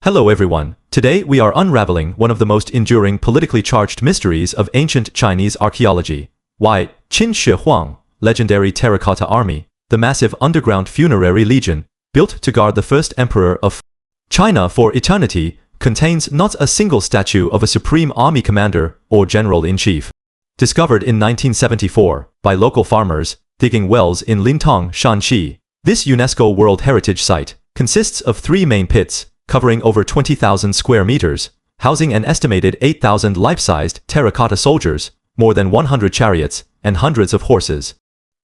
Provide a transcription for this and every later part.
Hello everyone, today we are unraveling one of the most enduring politically charged mysteries of ancient Chinese archaeology. Why Qin Shi Huang, legendary Terracotta Army, the massive underground funerary legion, built to guard the first emperor of China for eternity, contains not a single statue of a supreme army commander or general-in-chief. Discovered in 1974 by local farmers digging wells in Lintong, Shanxi, this UNESCO World Heritage Site consists of three main pits, covering over 20,000 square meters, housing an estimated 8,000 life-sized terracotta soldiers, more than 100 chariots, and hundreds of horses.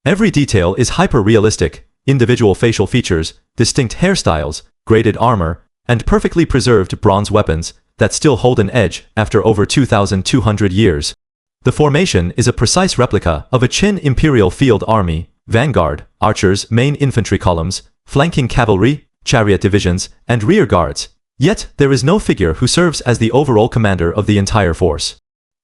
Every detail is hyper-realistic: individual facial features, distinct hairstyles, graded armor, and perfectly preserved bronze weapons that still hold an edge after over 2,200 years. The formation is a precise replica of a Qin Imperial field army: vanguard, archers, main infantry columns, flanking cavalry, chariot divisions, and rear guards. Yet, there is no figure who serves as the overall commander of the entire force.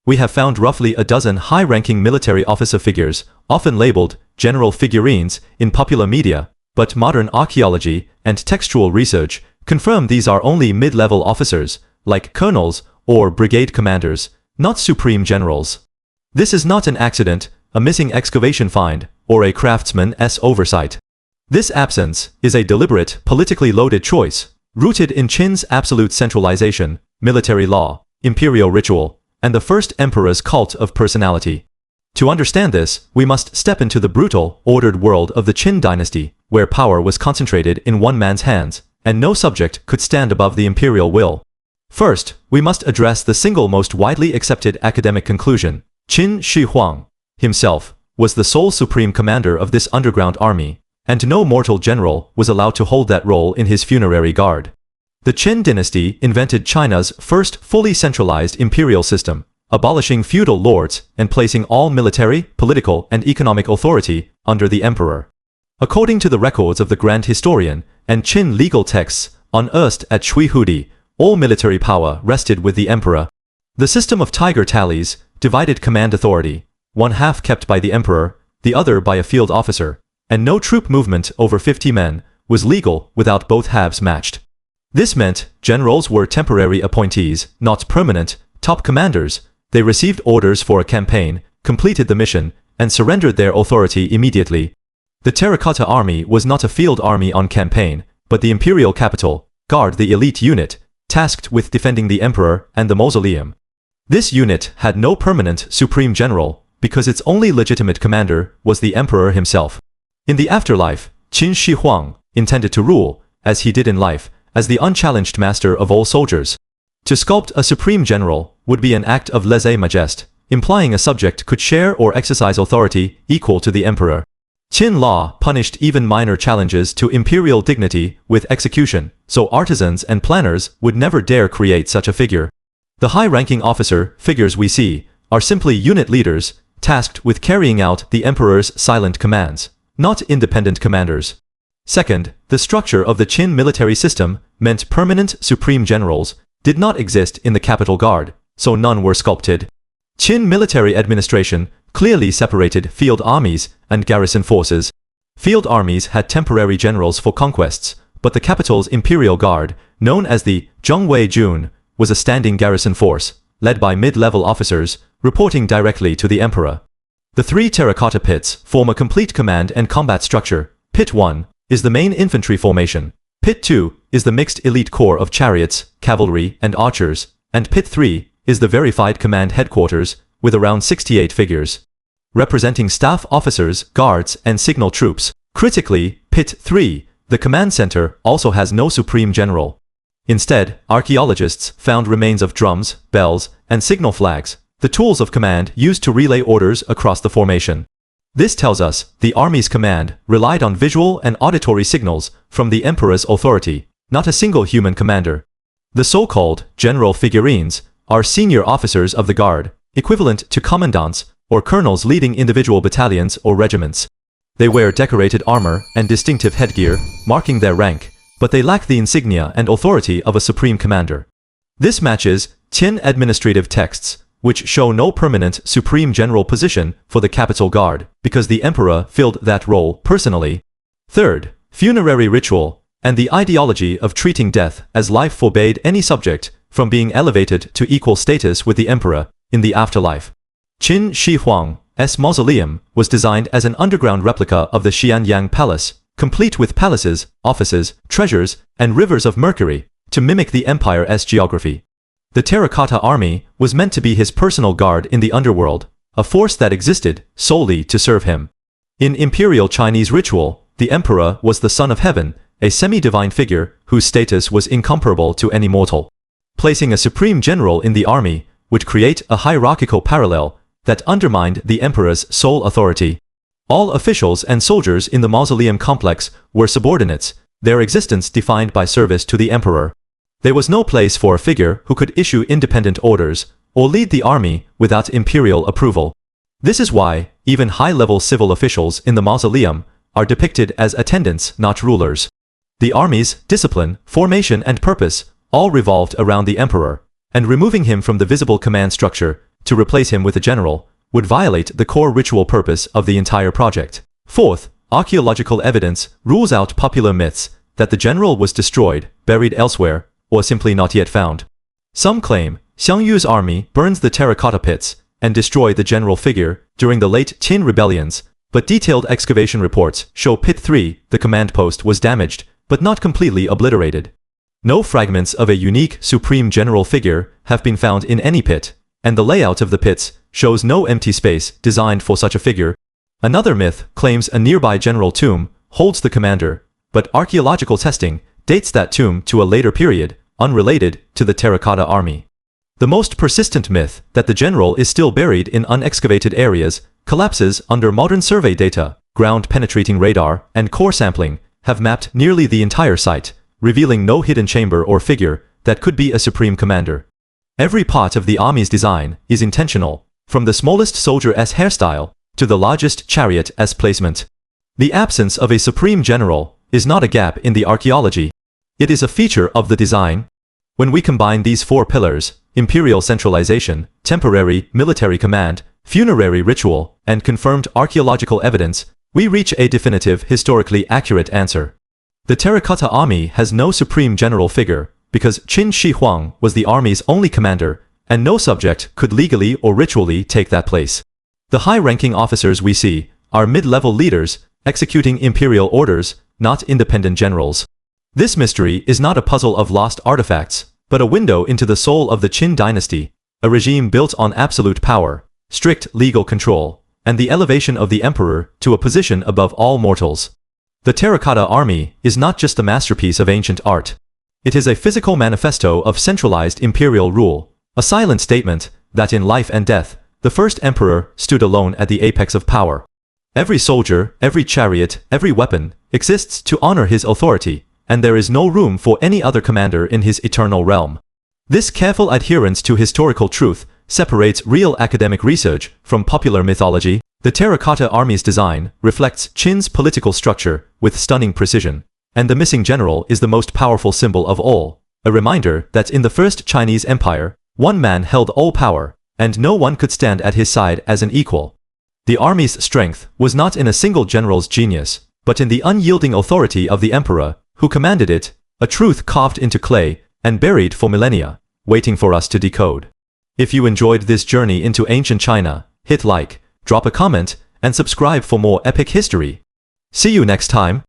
We have found roughly a dozen high-ranking military officer figures, often labeled general figurines, in popular media, but modern archaeology and textual research confirm these are only mid-level officers, like colonels or brigade commanders, not supreme generals. This is not an accident, a missing excavation find, or a craftsman's oversight. This absence is a deliberate, politically loaded choice, rooted in Qin's absolute centralization, military law, imperial ritual, and the first emperor's cult of personality. To understand this, we must step into the brutal, ordered world of the Qin Dynasty, where power was concentrated in one man's hands, and no subject could stand above the imperial will. First, we must address the single most widely accepted academic conclusion: Qin Shi Huang himself was the sole supreme commander of this underground army, and no mortal general was allowed to hold that role in his funerary guard. The Qin Dynasty invented China's first fully centralized imperial system, abolishing feudal lords and placing all military, political, and economic authority under the emperor. According to the records of the Grand Historian and Qin legal texts unearthed at Shui, all military power rested with the emperor. The system of tiger tallies divided command authority, one half kept by the emperor, the other by a field officer, and no troop movement over 50 men was legal without both halves matched. This meant generals were temporary appointees, not permanent, top commanders. They received orders for a campaign, completed the mission, and surrendered their authority immediately. The Terracotta Army was not a field army on campaign, but the imperial capital, guard the elite unit, tasked with defending the emperor and the mausoleum. This unit had no permanent supreme general, because its only legitimate commander was the emperor himself. In the afterlife, Qin Shi Huang intended to rule, as he did in life, as the unchallenged master of all soldiers. To sculpt a supreme general would be an act of lèse-majesté, implying a subject could share or exercise authority equal to the emperor. Qin law punished even minor challenges to imperial dignity with execution, so artisans and planners would never dare create such a figure. The high-ranking officer figures we see are simply unit leaders, tasked with carrying out the emperor's silent commands, not independent commanders. Second, the structure of the Qin military system meant permanent supreme generals did not exist in the capital guard, so none were sculpted. Qin military administration clearly separated field armies and garrison forces. Field armies had temporary generals for conquests, but the capital's imperial guard, known as the Zhongwei Jun, was a standing garrison force, led by mid-level officers, reporting directly to the emperor. The three terracotta pits form a complete command and combat structure. Pit 1 is the main infantry formation. Pit 2 is the mixed elite corps of chariots, cavalry, and archers. And Pit 3 is the verified command headquarters, with around 68 figures, representing staff officers, guards, and signal troops. Critically, Pit 3, the command center, also has no supreme general. Instead, archaeologists found remains of drums, bells, and signal flags, the tools of command used to relay orders across the formation. This tells us the army's command relied on visual and auditory signals from the emperor's authority, not a single human commander. The so-called general figurines are senior officers of the guard, equivalent to commandants or colonels leading individual battalions or regiments. They wear decorated armor and distinctive headgear, marking their rank, but they lack the insignia and authority of a supreme commander. This matches Qin administrative texts, which show no permanent supreme general position for the capital guard, because the emperor filled that role personally. Third, funerary ritual. and the ideology of treating death as life forbade any subject from being elevated to equal status with the emperor in the afterlife. Qin Shi Huang's mausoleum was designed as an underground replica of the Xianyang Palace, complete with palaces, offices, treasures, and rivers of mercury to mimic the empire's geography. The Terracotta Army was meant to be his personal guard in the underworld, a force that existed solely to serve him. In Imperial Chinese ritual, the emperor was the son of heaven, a semi-divine figure whose status was incomparable to any mortal. Placing a supreme general in the army would create a hierarchical parallel that undermined the emperor's sole authority. All officials and soldiers in the mausoleum complex were subordinates, their existence defined by service to the emperor. There was no place for a figure who could issue independent orders or lead the army without imperial approval. This is why even high-level civil officials in the mausoleum are depicted as attendants, not rulers. The army's discipline, formation, and purpose all revolved around the emperor, and removing him from the visible command structure to replace him with a general would violate the core ritual purpose of the entire project. Fourth, archaeological evidence rules out popular myths that the general was destroyed, buried elsewhere, or simply not yet found. Some claim Xiang Yu's army burns the terracotta pits and destroy the general figure during the late Qin rebellions, but detailed excavation reports show Pit 3, the command post, was damaged, but not completely obliterated. No fragments of a unique supreme general figure have been found in any pit, and the layout of the pits shows no empty space designed for such a figure. Another myth claims a nearby general tomb holds the commander, but archaeological testing dates that tomb to a later period, unrelated to the Terracotta Army. The most persistent myth, that the general is still buried in unexcavated areas, collapses under modern survey data. Ground-penetrating radar and core sampling have mapped nearly the entire site, revealing no hidden chamber or figure that could be a supreme commander. Every part of the army's design is intentional, from the smallest soldier's hairstyle to the largest chariot's placement. The absence of a supreme general is not a gap in the archaeology. It is a feature of the design. When we combine these four pillars, imperial centralization, temporary military command, funerary ritual, and confirmed archaeological evidence, we reach a definitive, historically accurate answer. The Terracotta Army has no supreme general figure, because Qin Shi Huang was the army's only commander, and no subject could legally or ritually take that place. The high-ranking officers we see are mid-level leaders executing imperial orders, not independent generals. This mystery is not a puzzle of lost artifacts, but a window into the soul of the Qin Dynasty, a regime built on absolute power, strict legal control, and the elevation of the emperor to a position above all mortals. The Terracotta Army is not just a masterpiece of ancient art. It is a physical manifesto of centralized imperial rule, a silent statement that in life and death, the first emperor stood alone at the apex of power. Every soldier, every chariot, every weapon exists to honor his authority, and there is no room for any other commander in his eternal realm. This careful adherence to historical truth separates real academic research from popular mythology. The Terracotta Army's design reflects Qin's political structure with stunning precision, and the missing general is the most powerful symbol of all, a reminder that in the First Chinese Empire, one man held all power, and no one could stand at his side as an equal. The army's strength was not in a single general's genius, but in the unyielding authority of the emperor, who commanded it, a truth carved into clay and buried for millennia, waiting for us to decode. If you enjoyed this journey into ancient China, hit like, drop a comment, and subscribe for more epic history. See you next time.